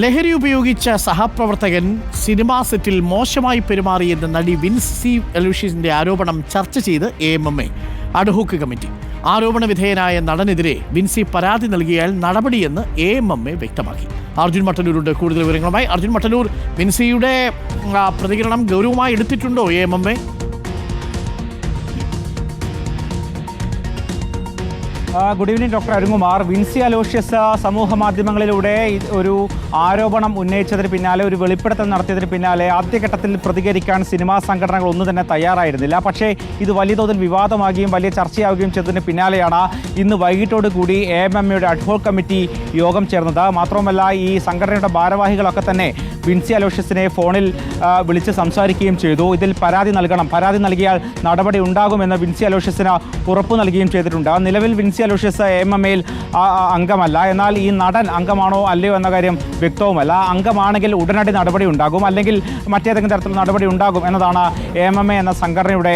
ലഹരി ഉപയോഗിച്ച സഹപ്രവർത്തകൻ സിനിമാ സെറ്റിൽ മോശമായി പെരുമാറിയെന്ന നടി വിൻസി അലോഷ്യസിന്റെ ആരോപണം ചർച്ച ചെയ്ത് AMMA അഡ്ഹോക് കമ്മിറ്റി. ആരോപണ വിധേയനായ നടനെതിരെ വിൻസി പരാതി നൽകിയാൽ നടപടിയെന്ന് AMMA വ്യക്തമാക്കി. അർജുൻ മട്ടന്നൂരുണ്ട് കൂടുതൽ വിവരങ്ങളുമായി. അർജുൻ മട്ടന്നൂർ, വിൻസിയുടെ പ്രതികരണം ഗൗരവമായി എടുത്തിട്ടുണ്ടോ AMMA? Good evening doctor Arunkumar. Vincy Aloysius സമൂഹ മാധ്യമങ്ങളിലൂടെ ഒരു ആരോപണം ഉന്നയിച്ചതിന് പിന്നാലെ, ഒരു വെളിപ്പെടുത്തൽ നടത്തിയതിന് പിന്നാലെ ആദ്യഘട്ടത്തിൽ പ്രതികരിക്കാൻ സിനിമാ സംഘടനകൾ ഒന്നും തന്നെ തയ്യാറായിരുന്നില്ല. പക്ഷേ ഇത് വലിയ തോതിൽ വിവാദമാകുകയും വലിയ ചർച്ചയാവുകയും ചെയ്തതിന് പിന്നാലെയാണ് ഇന്ന് വൈകിട്ടോട് കൂടി AMMയുടെ അഡ്ഹോക് കമ്മിറ്റി യോഗം ചേർന്നത്. മാത്രമല്ല, ഈ സംഘടനയുടെ ഭാരവാഹികളൊക്കെ തന്നെ വിൻസി അലോഷ്യസിനെ ഫോണിൽ വിളിച്ച് സംസാരിക്കുകയും ചെയ്തു. ഇതിൽ പരാതി നൽകണം, പരാതി നൽകിയാൽ നടപടി ഉണ്ടാകുമെന്ന് വിൻസി അലോഷ്യസിന് ഉറപ്പു നൽകുകയും ചെയ്തിട്ടുണ്ട്. നിലവിൽ വിൻസി അലോഷ്യസ് AMMയിൽ അംഗമല്ല. എന്നാൽ ഈ നടൻ അംഗമാണോ അല്ലയോ എന്ന കാര്യം വ്യക്തവുമല്ല. അംഗമാണെങ്കിൽ ഉടനടി നടപടി ഉണ്ടാകും, അല്ലെങ്കിൽ മറ്റേതെങ്കിലും തരത്തിലുള്ള നടപടി ഉണ്ടാകും എന്നതാണ് AMMA എന്ന സംഘടനയുടെ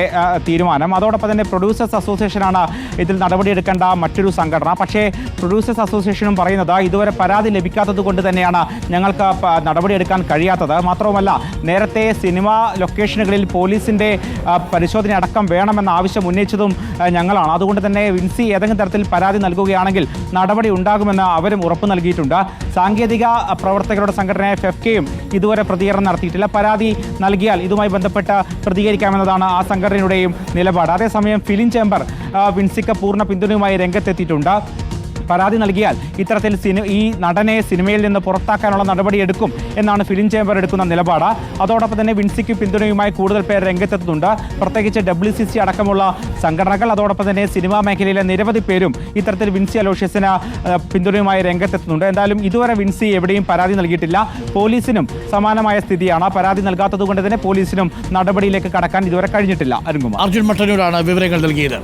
തീരുമാനം. അതോടൊപ്പം തന്നെ പ്രൊഡ്യൂസേഴ്സ് അസോസിയേഷനാണ് ഇതിൽ നടപടിയെടുക്കേണ്ട മറ്റൊരു സംഘടന. പക്ഷേ പ്രൊഡ്യൂസേഴ്സ് അസോസിയേഷനും പറയുന്നത് ഇതുവരെ പരാതി ലഭിക്കാത്തത് കൊണ്ട് തന്നെയാണ് ഞങ്ങൾക്ക് നടപടിയെടുക്കാൻ കഴിയാത്തത്. മാത്രവുമല്ല, നേരത്തെ സിനിമാ ലൊക്കേഷനുകളിൽ പോലീസിൻ്റെ പരിശോധന അടക്കം വേണമെന്ന ആവശ്യം ഉന്നയിച്ചതും ഞങ്ങളാണ്. അതുകൊണ്ട് തന്നെ വിൻസി ഏതെങ്കിലും തരത്തിൽ പരാതി നൽകുകയാണെങ്കിൽ നടപടി ഉണ്ടാകുമെന്ന് അവരും ഉറപ്പ് നൽകിയിട്ടുണ്ട്. സാങ്കേതിക പ്രവർത്തകരുടെ സംഘടനയായ FEFCയും ഇതുവരെ പ്രതികരണം നടത്തിയിട്ടില്ല. പരാതി നൽകിയാൽ ഇതുമായി ബന്ധപ്പെട്ട് പ്രതികരിക്കാമെന്നതാണ് ആ സംഘടനയുടെയും നിലപാട്. അതേസമയം ഫിലിം ചേംബർ വിൻസിക്ക് പൂർണ്ണ പിന്തുണയുമായി രംഗത്തെത്തിയിട്ടുണ്ട്. പരാതി നൽകിയാൽ ഇത്തരത്തിൽ ഈ നടനെ സിനിമയിൽ നിന്ന് പുറത്താക്കാനുള്ള നടപടിയെടുക്കും എന്നാണ് ഫിലിം ചേംബർ എടുക്കുന്ന നിലപാട്. അതോടൊപ്പം തന്നെ വിൻസിക്ക് പിന്തുണയുമായി കൂടുതൽ പേർ രംഗത്തെത്തുന്നുണ്ട്. പ്രത്യേകിച്ച് WCC അടക്കമുള്ള സംഘടനകൾ, അതോടൊപ്പം തന്നെ സിനിമാ മേഖലയിലെ നിരവധി പേരും ഇത്തരത്തിൽ വിൻസി അലോഷ്യസിന് പിന്തുണയുമായി രംഗത്തെത്തുന്നുണ്ട്. എന്തായാലും ഇതുവരെ വിൻസി എവിടെയും പരാതി നൽകിയിട്ടില്ല. പോലീസിനും സമാനമായ സ്ഥിതിയാണ്. പരാതി നൽകാത്തത് കൊണ്ട് തന്നെ പോലീസിനും നടപടിയിലേക്ക് കടക്കാൻ ഇതുവരെ കഴിഞ്ഞിട്ടില്ല. അർജുൻ മട്ടന്നൂരാണ് വിവരങ്ങൾ നൽകിയത്.